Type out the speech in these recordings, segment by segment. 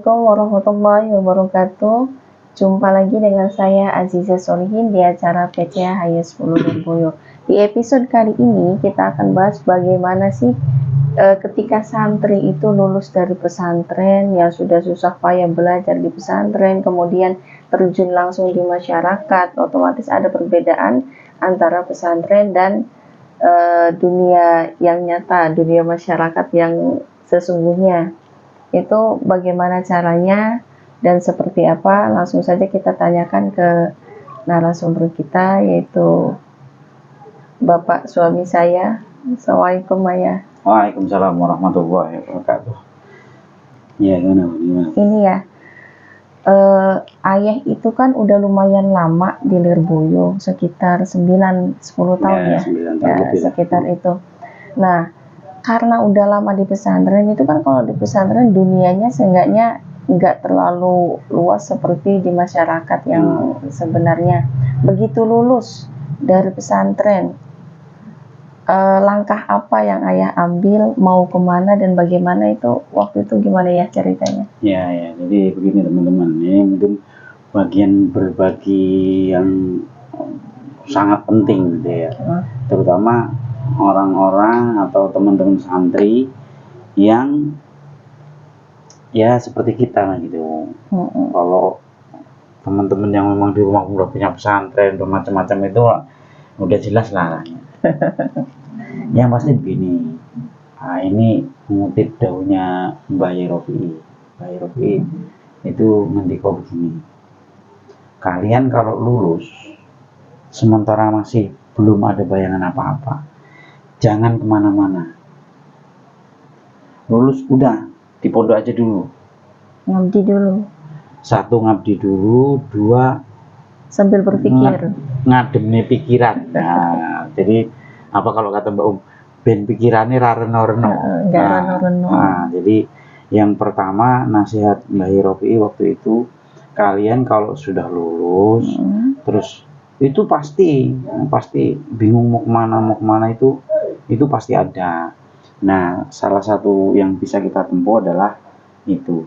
Assalamualaikum warahmatullahi wabarakatuh. Jumpa lagi dengan saya Aziza Solihin di acara PCA Hayes 10 Lirboyo. Di episode kali ini kita akan bahas bagaimana sih ketika santri itu lulus dari pesantren yang sudah susah payah belajar di pesantren, kemudian terjun langsung di masyarakat. Otomatis ada perbedaan antara pesantren dan dunia yang nyata, dunia masyarakat yang sesungguhnya. Itu bagaimana caranya dan seperti apa, langsung saja kita tanyakan ke narasumber kita, yaitu Bapak suami saya. Assalamualaikum Ayah. Waalaikumsalam warahmatullahi wabarakatuh. Ya, gimana? Ini ya, Ayah itu kan udah lumayan lama di Lirboyo, sekitar 9-10 tahun ya, 9 tahun lebih sekitar itu. Nah, karena udah lama di pesantren itu kan, kalau di pesantren dunianya seenggaknya nggak terlalu luas seperti di masyarakat yang sebenarnya. Begitu lulus dari pesantren, langkah apa yang Ayah ambil, mau kemana dan bagaimana, itu waktu itu gimana ya ceritanya? Ya, jadi begini teman-teman, ini mungkin bagian berbagi yang sangat penting gitu ya, terutama orang-orang atau teman-teman santri yang ya seperti kita gitu. Kalau teman-teman yang memang di rumah udah punya pesantren udah macam-macam itu udah jelas lah. Yang pasti begini, ini mengutip daunnya Mbah Yerofi. Mbah Yerofi itu ngendiko begini, kalian kalau lulus sementara masih belum ada bayangan apa-apa, jangan kemana-mana. Lulus udah di pondok aja dulu. Ngabdi dulu. 1, ngabdi dulu. 2, sambil berpikir. Ngademnya pikiran. Nah, jadi apa kalau kata Mbak ben pikirannya rareno-reno. Nah, jadi yang pertama nasihat Mbak Yerofi waktu itu, kalian kalau sudah lulus terus itu pasti bingung mau kemana itu pasti ada. Nah, salah satu yang bisa kita tempuh adalah itu,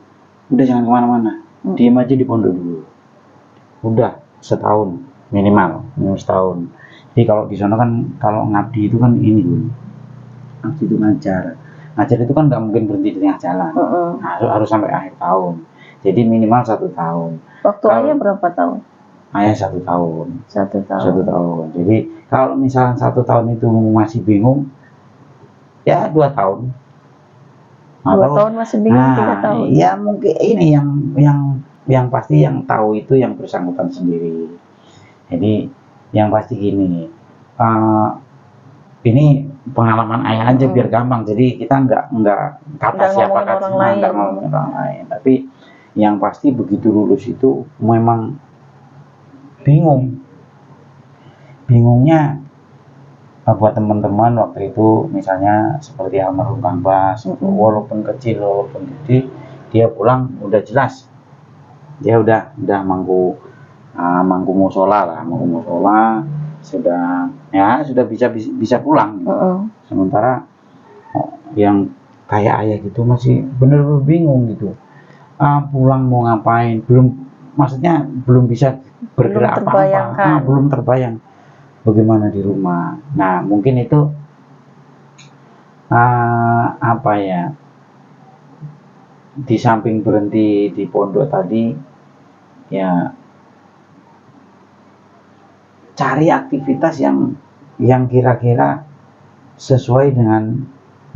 udah jangan kemana-mana, diem aja di pondok dulu, udah setahun minimal setahun. Jadi kalau di sana kan, kalau ngabdi itu kan ini dulu, ngabdi itu ngajar itu kan nggak mungkin berhenti di tengah jalan. Harus sampai akhir tahun, jadi minimal 1 tahun. Waktu Ayah berapa tahun? Ayah 1 tahun. 1 tahun. 1 tahun. Jadi kalau misalnya 1 tahun itu masih bingung, ya 2 tahun. 2 tahun masih bingung, 3 tahun. Ya mungkin ini yang pasti yang tahu itu yang bersangkutan sendiri. Jadi yang pasti gini, ini pengalaman Ayah aja biar gampang. Jadi kita nggak kata siapa kata ngomongin orang lain. Tapi yang pasti begitu lulus itu memang bingungnya buat teman-teman waktu itu, misalnya seperti almarhum Kang Bas, walaupun kecil walaupun gede, dia pulang udah jelas dia udah mangku musola sudah bisa pulang. Sementara yang kayak Ayah gitu masih bener-bener bingung gitu, pulang mau ngapain, maksudnya belum bisa bergerak apa-apa, belum terbayang bagaimana di rumah. Nah, mungkin itu di samping berhenti di pondok tadi, ya cari aktivitas yang kira-kira sesuai dengan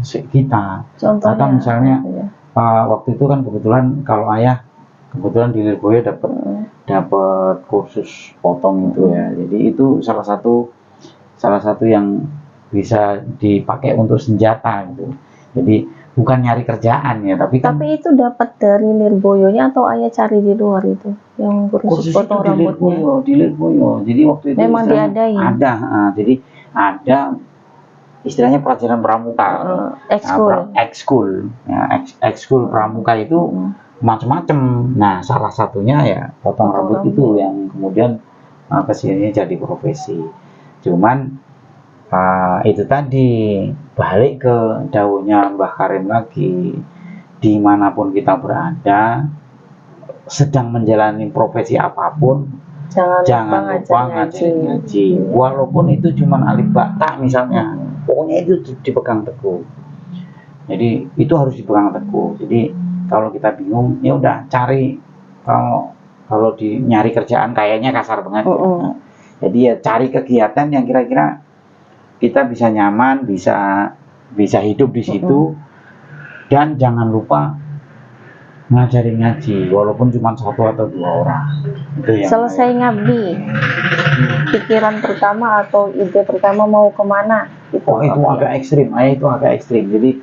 kita. Contohnya, atau misalnya waktu itu kan kebetulan kalau Ayah kebetulan di Lirboyo dapat kursus potong itu ya. Jadi itu salah satu yang bisa dipakai untuk senjata gitu. Jadi bukan nyari kerjaan ya, tapi itu dapat dari Lirboyonya atau Ayah cari di luar itu yang kursus potong rambutnya? Di Lirboyo. Jadi waktu itu memang diadain. Ada. Jadi ada istilahnya pelajaran pramuka. Ekskul. Ekskul pramuka itu macam-macam. Nah, salah satunya ya potong rambut itu yang kemudian kesini jadi profesi. Cuman itu tadi balik ke daunnya Mbah Karim lagi, dimanapun kita berada, sedang menjalani profesi apapun, Jangan lupa ngajarin ngaji. Walaupun itu cuma alif ba ta misalnya, pokoknya itu dipegang teguh. Jadi itu harus dipegang teguh. Jadi kalau kita bingung, ya udah cari, kalau di nyari kerjaan kayaknya kasar banget. Ya. Jadi ya cari kegiatan yang kira-kira kita bisa nyaman, bisa hidup di situ, dan jangan lupa ngajarin ngaji, walaupun cuma 1 atau 2 orang. Itu yang selesai ngabdi, pikiran pertama atau ide pertama mau kemana? Itu agak ekstrim. Itu agak ekstrim. Jadi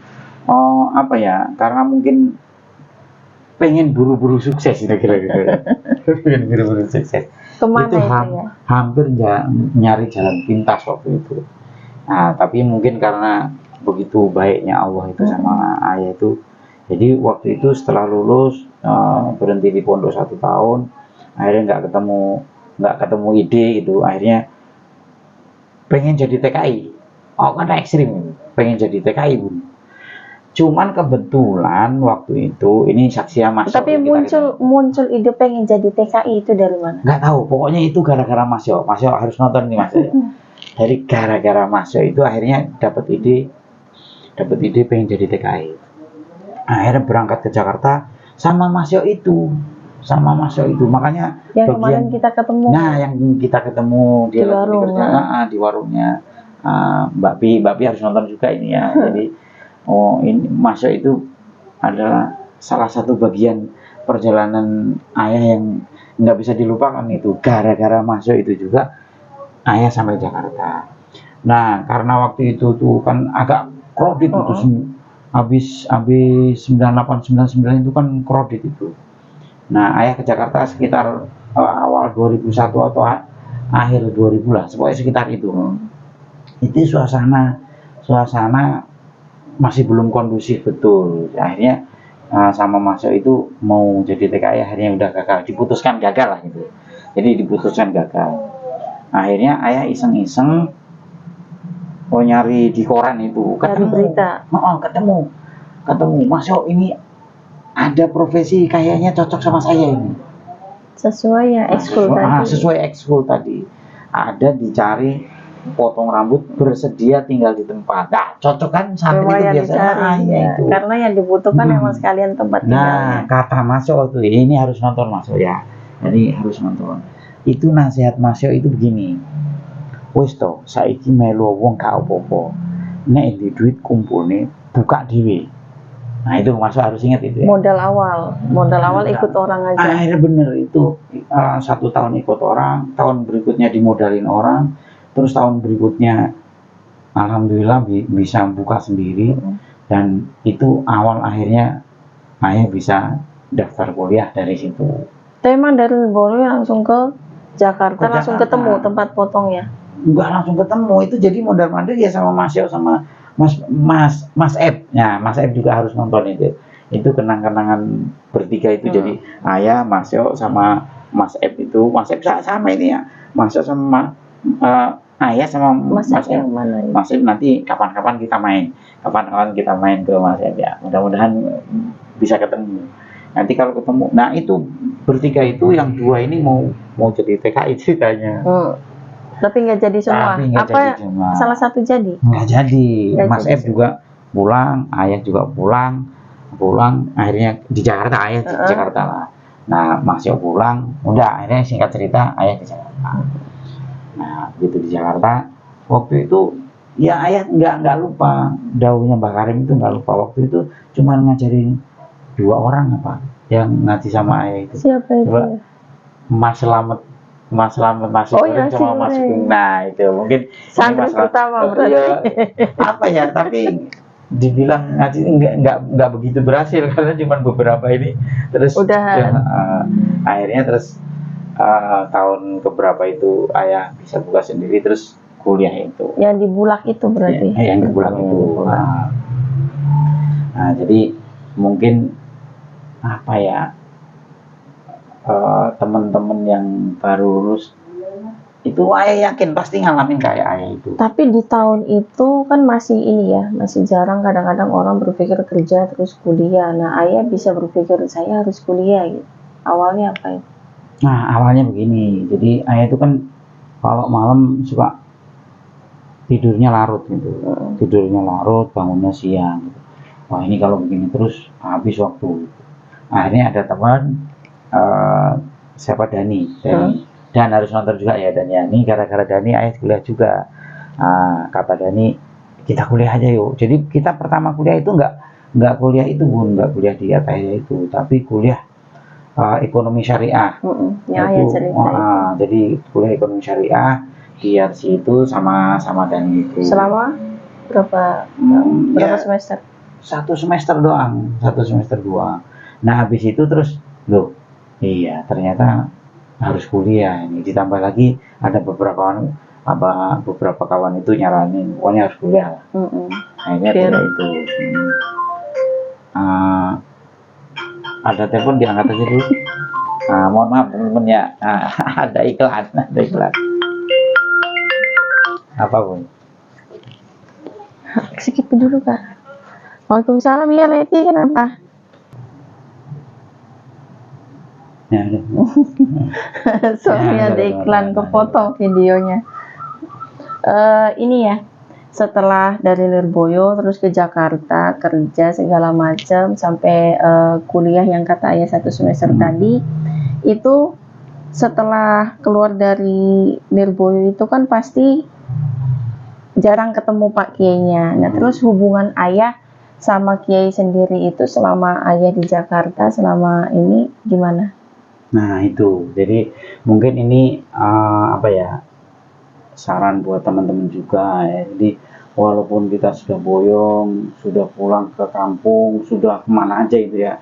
apa ya? Karena mungkin pengen buru-buru sukses kira-kira gitu. Pengen buru-buru sukses. Kemana itu ya? Hampir nyari jalan pintas waktu itu. Nah, tapi mungkin karena begitu baiknya Allah itu sama ayah itu, jadi waktu itu setelah lulus berhenti di pondok 1 tahun, akhirnya nggak ketemu ide gitu, akhirnya pengen jadi TKI. Kan ekstrim, pengen jadi TKI Bun. Cuman kebetulan waktu itu ini Saksia masuk. Tapi muncul ide pengen jadi TKI itu dari mana? Nggak tahu, pokoknya itu gara-gara Mas Yo harus nonton nih Mas Yo. Dari gara-gara Mas Yo itu akhirnya dapat ide pengen jadi TKI. Akhirnya berangkat ke Jakarta sama Mas Yo itu. Makanya yang kemarin kita ketemu. Nah, yang kita ketemu dia di lagi kerja di warungnya. Mbak Pi harus nonton juga ini ya. Jadi ini Mas Yo itu adalah salah satu bagian perjalanan ayah yang nggak bisa dilupakan itu. Gara-gara Mas Yo itu juga ayah sampai Jakarta. Nah, karena waktu itu tuh kan agak kredit itu habis 9899 itu kan kredit itu. Nah, ayah ke Jakarta sekitar awal 2001 atau akhir 2000 lah, pokoknya sekitar itu. Itu suasana masih belum kondusif betul. Akhirnya sama Mas Yo itu mau jadi TKI, akhirnya udah diputuskan gagal lah gitu. Jadi diputuskan gagal. Akhirnya ayah iseng-iseng nyari di koran itu, ketemu berita. ketemu Mas Yo ini ada profesi kayaknya cocok sama saya ini. Sesuai ya ekskul tadi. Sesuai ekskul tadi. Ada dicari potong rambut bersedia tinggal di tempat. Nah, cocok kan santri itu biasanya itu. Karena yang dibutuhkan emang sekalian tempat tinggalnya. Nah, kata Mas Yo tuh, ini harus nonton Mas Yo ya. Jadi harus nonton. Itu nasihat Mas Yo itu begini. Wis to, saiki melu wong gak apa-apa. Nek di duit kumpulne buka dhewe. Nah, itu Mas Yo harus ingat itu ya. Modal awal ikut orang aja. Akhirnya bener itu 1 tahun ikut orang, tahun berikutnya dimodalin orang, terus tahun berikutnya alhamdulillah bisa buka sendiri, dan itu awal akhirnya ayah bisa daftar kuliah dari situ. Emang dari Boru langsung ke Jakarta, langsung ketemu tempat potongnya? Enggak langsung ketemu, itu jadi mondar mandir ya sama Mas Yo sama Mas Ep. Ya, Mas Ep juga harus nonton itu. Itu kenang-kenangan bertiga itu. Jadi ayah, Mas Yo sama Mas Ep itu. Mas Ep sama ini ya. Mas Yo sama ayah sama Mas Ep. Mas Ep nanti kapan-kapan kita main. Ke Mas Ep ya. Mudah-mudahan bisa ketemu. Nanti kalau ketemu, nah itu bertiga itu yang 2 ini mau jadi TKI ceritanya. Tapi nggak jadi semua. Salah satu jadi? Nggak jadi. Mas F juga pulang, ayah juga pulang, akhirnya di Jakarta, ayah di Jakarta lah. Nah, Mas Yo pulang, udah akhirnya singkat cerita ayah di Jakarta. Nah, gitu di Jakarta, waktu itu ya ayah nggak lupa, dawuhnya Mbak Karim itu nggak lupa. Waktu itu cuma ngajarin 2 orang apa yang ngaji sama ayah itu. Siapa itu? Mas Slamet masuk sama Mas Sugeng. Nah, itu mungkin santri pertama berarti. Apa ya, tapi dibilang ngaji enggak begitu berhasil karena cuma beberapa ini terus akhirnya terus tahun keberapa itu ayah bisa buka sendiri terus kuliah itu. Yang di Bulak itu berarti. Yang di Bulak itu. Nah, jadi mungkin apa ya, teman-teman yang baru lulus itu ayah yakin pasti ngalamin kayak ayah itu. Tapi di tahun itu kan masih ini ya, masih jarang kadang-kadang orang berpikir kerja terus kuliah. Nah, ayah bisa berpikir saya harus kuliah gitu. Awalnya apa itu? Nah, awalnya begini. Jadi ayah itu kan kalau malam suka tidurnya larut gitu. Tidurnya larut, bangunnya siang gitu. Wah, ini kalau begini terus habis waktu. Akhirnya ada teman siapa Dani. Dan harus nonton juga ya Dani. Ini gara-gara Dani ayah kuliah juga. Kata Dani, kita kuliah aja yuk. Jadi kita pertama kuliah itu nggak kuliah itu Bun, nggak kuliah di Ataya itu, tapi kuliah ekonomi syariah. Yang cerita jadi kuliah ekonomi syariah di RC itu sama Dani itu. Selama berapa semester? Satu semester doang, Nah habis itu terus loh, iya ternyata harus kuliah ini. Ditambah lagi ada beberapa kawan itu nyaranin, pokoknya harus kuliah. Akhirnya kuliah itu. Ada telepon, diangkat aja dulu. Mohon maaf teman-teman ya. Ada iklan. Apa Bun? Skip dulu Kak. Waalaikumsalam ya Leti, kenapa? Ya, Soalnya ada iklan, kepotong videonya. Ini ya, setelah dari Lirboyo terus ke Jakarta kerja segala macam sampai kuliah yang kata ayah 1 semester tadi, itu setelah keluar dari Lirboyo itu kan pasti jarang ketemu Pak Kiainya. Nah terus hubungan ayah sama Kiai sendiri itu selama ayah di Jakarta selama ini gimana? Nah itu, jadi mungkin ini saran buat teman-teman juga ya. Jadi walaupun kita sudah boyong, sudah pulang ke kampung, sudah kemana aja itu ya,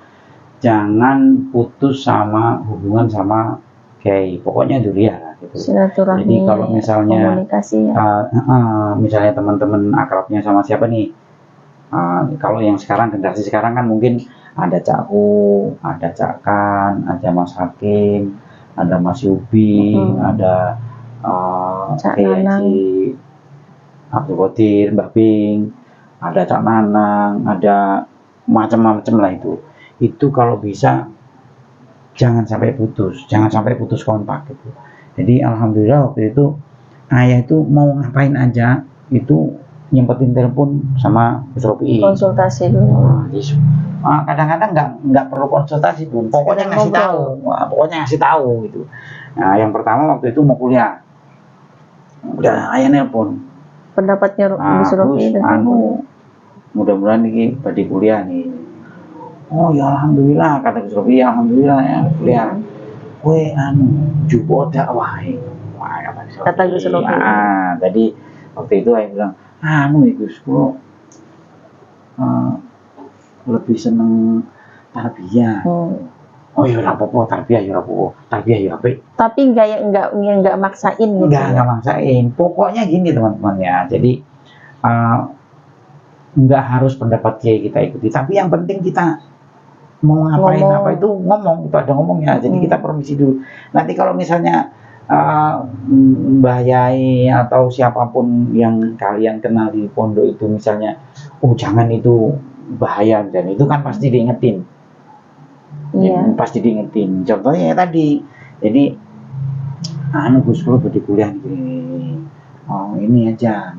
jangan putus sama hubungan sama Kiai, pokoknya durian gitu. Silaturahmi, jadi kalau misalnya komunikasi ya. Misalnya teman-teman akrabnya sama siapa nih, kalau yang sekarang, generasi sekarang kan mungkin ada Cak Hu, ada Cak Kan, ada Mas Hakim, ada Mas Yubi, ada Cak Nanang, Abdul Qadir, Mbak Bing, ada Cak Nanang, ada macam-macam lah itu. Itu kalau bisa jangan sampai putus kontak gitu. Jadi alhamdulillah waktu itu ayah itu mau ngapain aja itu nyempetin telepon sama Gus Ropi. Konsultasi dulu. Kadang-kadang nggak perlu konsultasi Bun, pokoknya ngasih tahu gitu. Nah yang pertama waktu itu mau kuliah, udah ayah nelpon. Pendapatnya Gus Ropi mudah-mudahan nih pada kuliah nih. Oh ya alhamdulillah, kata Gus Ropi, ya alhamdulillah ya kuliah. Jubo dakwah. Kata Gus Ropi. Tadi waktu itu ayah bilang, Gus, gua lebih seneng tarbiyah. Oh ya apa-apa, tarbiyah ya apa? Tapi enggak maksain gitu. Enggak maksain. Pokoknya gini teman-teman ya. Jadi enggak harus pendapat Kiai kita ikuti, tapi yang penting kita mau ngapain apa itu ngomong, itu ada ngomongnya. Jadi kita permisi dulu. Nanti kalau misalnya Mbah Yai atau siapapun yang kalian kenal di pondok itu misalnya, jangan itu bahaya, dan itu kan pasti diingetin. Pasti diingetin. Contohnya ya tadi, jadi Gus kulo badi kuliah niki. Ini aja.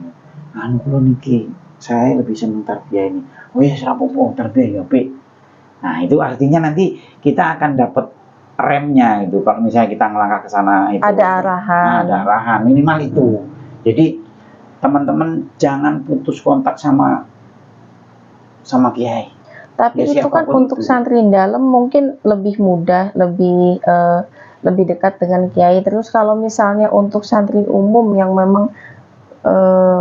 Kulo niki, saya lebih senang tarbiyah ini. Oh ya, serapopo tarbiyah ya, Pi. Nah, itu artinya nanti kita akan dapat remnya itu. Kalau misalnya kita ngelangkah ke sana itu ada arahan minimal itu. Jadi teman-teman jangan putus kontak sama Kiai. Tapi ya, itu kan untuk santri dalam mungkin lebih mudah, lebih dekat dengan Kiai. Terus kalau misalnya untuk santri umum yang memang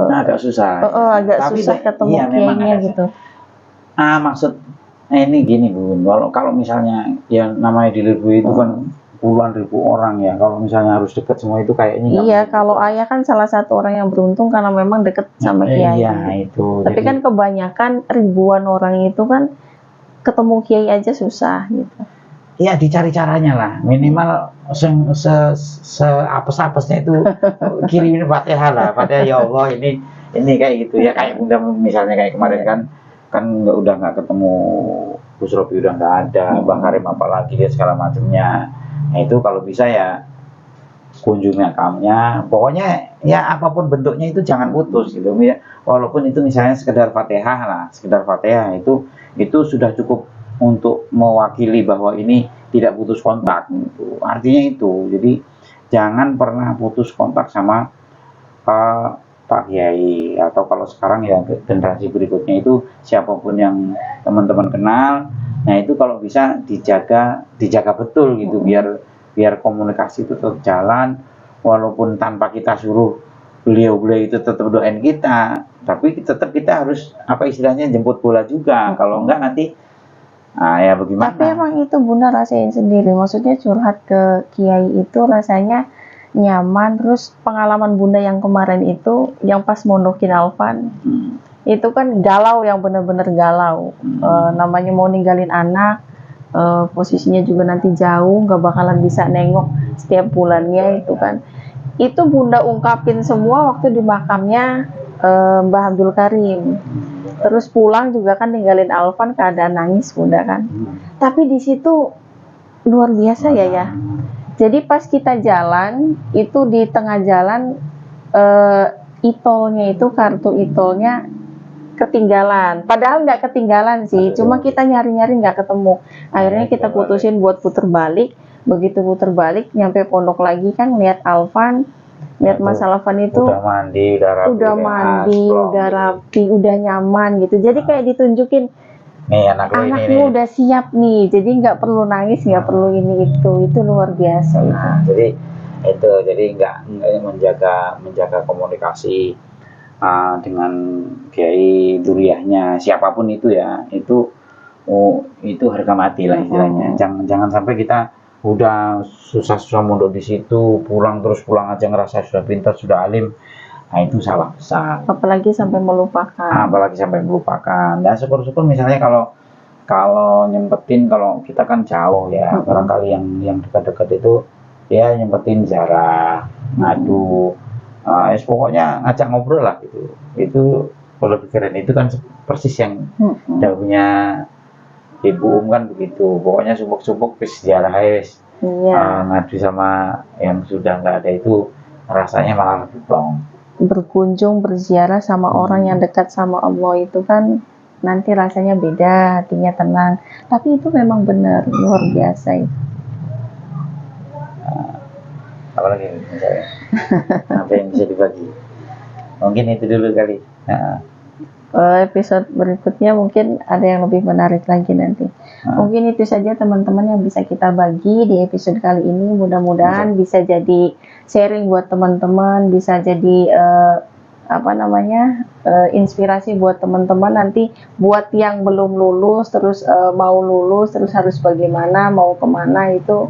agak susah. Susah ketemu Kiainya gitu. Maksud ini gini Bun, kalau misalnya yang namanya di Lirboyo itu kan puluhan ribu orang ya, kalau misalnya harus dekat semua itu kayaknya iya, kalau ayah kan salah satu orang yang beruntung karena memang dekat sama Kiai. Iya itu. Tapi kan kebanyakan ribuan orang itu kan ketemu Kiai aja susah gitu. Iya, dicari caranya lah, minimal apes-apesnya itu kirimin Fatihah lah, Fatihah ya Allah ini kayak gitu ya, kayak misalnya kayak kemarin kan udah nggak ketemu Gus Robi udah nggak ada, Bang Karim apalagi dia segala macamnya. Nah itu kalau bisa ya kunjungi makamnya, pokoknya ya apapun bentuknya itu jangan putus gitu ya. Walaupun itu misalnya sekedar Fatihah lah, sekedar Fatihah itu sudah cukup untuk mewakili bahwa ini tidak putus kontak gitu. Artinya itu. Jadi jangan pernah putus kontak sama Pak Kiai, atau kalau sekarang ya generasi berikutnya itu siapapun yang teman-teman kenal, nah itu kalau bisa dijaga betul gitu, biar komunikasi itu tetap jalan, walaupun tanpa kita suruh beliau-beliau itu tetap doain kita, tapi tetap kita harus apa istilahnya jemput bola juga, kalau enggak nanti ya bagaimana. Tapi emang itu Bunda rasain sendiri, maksudnya curhat ke Kiai itu rasanya nyaman. Terus pengalaman Bunda yang kemarin itu yang pas mondokin Alvan, itu kan galau, yang bener-bener galau. Namanya mau ninggalin anak, posisinya juga nanti jauh, nggak bakalan bisa nengok setiap bulannya itu kan. Itu Bunda ungkapin semua waktu di makamnya Mbah Abdul Karim. Terus pulang juga kan ninggalin Alvan keadaan nangis Bunda kan. Tapi di situ luar biasa ya. Jadi pas kita jalan, itu di tengah jalan itolnya itu, kartu itolnya ketinggalan. Padahal nggak ketinggalan sih, cuma kita nyari-nyari nggak ketemu. Akhirnya kita putusin buat puter balik. Begitu puter balik, nyampe pondok lagi kan, lihat Alvan, lihat Mas Alvan itu udah mandi, udah rapi, udah nyaman gitu. Jadi kayak ditunjukin, nih anaknya udah siap nih, jadi nggak perlu nangis, nggak perlu ini itu luar biasa itu. Jadi nggak menjaga komunikasi dengan kiai duriahnya siapapun itu ya, itu harga mati lah istilahnya. Jangan sampai kita udah susah-susah mondok di situ, pulang aja ngerasa sudah pintar, sudah alim. Nah itu salah besar. Apalagi sampai melupakan. Dan syukur-syukur misalnya kalau nyempetin, kalau kita kan jauh ya, barangkali yang dekat-dekat itu ya nyempetin ziarah, ngadu, pokoknya ngajak ngobrol lah gitu. Itu kalau pikiran itu kan persis yang dahulunya Ibu kan begitu. Pokoknya sumpuk-sumpuk bis ziarah ngadu sama yang sudah nggak ada itu rasanya malah lebih plong. Berkunjung, berziarah sama orang yang dekat sama Allah itu kan nanti rasanya beda, hatinya tenang. Tapi itu memang benar, luar biasa itu. Apalagi misalnya apa yang bisa dibagi? Mungkin itu dulu kali. Episode berikutnya mungkin ada yang lebih menarik lagi nanti. Mungkin itu saja teman-teman yang bisa kita bagi di episode kali ini. Mudah-mudahan bisa jadi sharing buat teman-teman, bisa jadi inspirasi buat teman-teman nanti buat yang belum lulus, terus mau lulus, terus harus bagaimana, mau kemana itu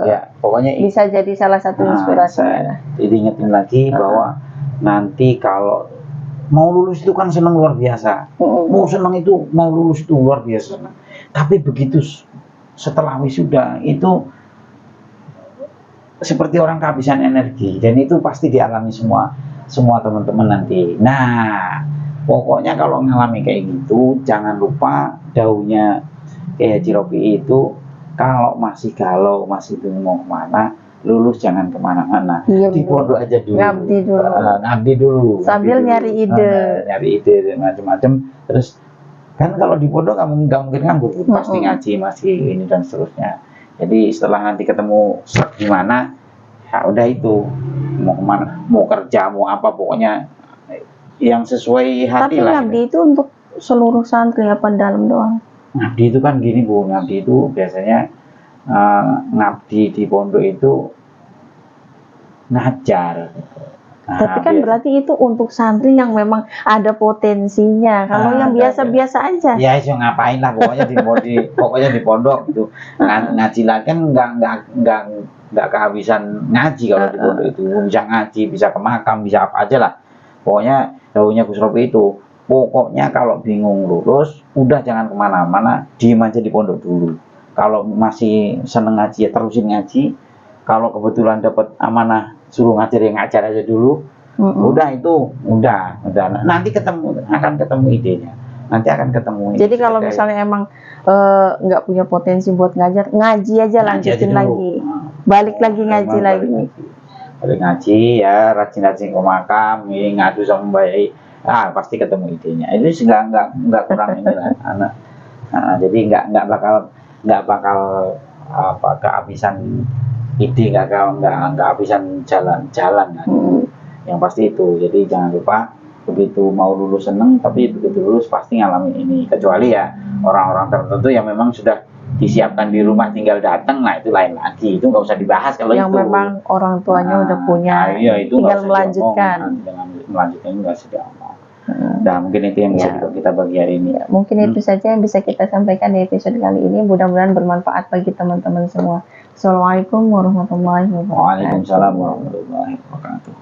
ya pokoknya bisa jadi salah satu inspirasi. Jadi ingetin lagi bahwa nanti kalau mau lulus itu kan senang luar biasa, mau lulus itu luar biasa. Tapi begitu setelah wisuda itu seperti orang kehabisan energi, dan itu pasti dialami semua teman-teman nanti. Nah, pokoknya kalau ngalami kayak gitu, jangan lupa daunnya kayak Haji Robi itu, kalau masih galau, masih bingung mau kemana, lulus jangan kemana-mana, di pondok aja dulu, ngabdi dulu sambil nyari ide macam-macam. Terus kan kalau di pondok nggak mungkin nganggur, pasti ngaji, masih ini dan seterusnya. Jadi setelah nanti ketemu di mana, ya udah itu mau kemana, mau kerja, mau apa, pokoknya yang sesuai hati. Tapi ngabdi itu untuk seluruh santri apa dalam doang? Ngabdi itu kan gini Bu, ngabdi itu biasanya ngabdi di pondok itu ngajar. Tapi kan berarti itu untuk santri yang memang ada potensinya. Kalau yang biasa-biasa aja, ya itu ngapain lah, pokoknya di pondok itu ngaji lah kan nggak kehabisan ngaji kalau di pondok itu. Bisa ngaji, bisa ke makam, bisa apa aja lah. Pokoknya daunnya Gus Robi itu, pokoknya kalau bingung lulus, udah jangan kemana-mana, diem aja di pondok dulu. Kalau masih seneng ngaji ya terusin ngaji. Kalau kebetulan dapat amanah suruh ngajar ya ngajar aja dulu. Udah itu, udah. Nanti akan ketemu idenya. nanti akan ketemu. Jadi kalau misalnya emang nggak punya potensi buat ngajar, ngaji aja, lanjutin lagi, balik lagi ngaji lagi. Balik ngaji ya, rajin-rajin ke makam, ngadu sama baik, pasti ketemu idenya. Itu nggak kurang ini lah anak. Jadi nggak bakal apa kehabisan ide, nggak kehabisan jalan. Yang pasti itu. Jadi jangan lupa begitu mau lulus seneng, tapi begitu lulus pasti ngalamin ini. Kecuali ya orang-orang tertentu yang memang sudah disiapkan di rumah tinggal datang, nah itu lain lagi, itu nggak usah dibahas kalau yang itu memang orang tuanya udah punya, iya, itu tinggal melanjutkan. Dengan melanjutkan nggak sedih ngomong. Nah mungkin itu yang bisa kita bagi hari ini. Mungkin itu saja yang bisa kita sampaikan di episode kali ini. Mudah-mudahan bermanfaat bagi teman-teman semua. Assalamualaikum warahmatullahi wabarakatuh. Waalaikumsalam warahmatullahi wabarakatuh.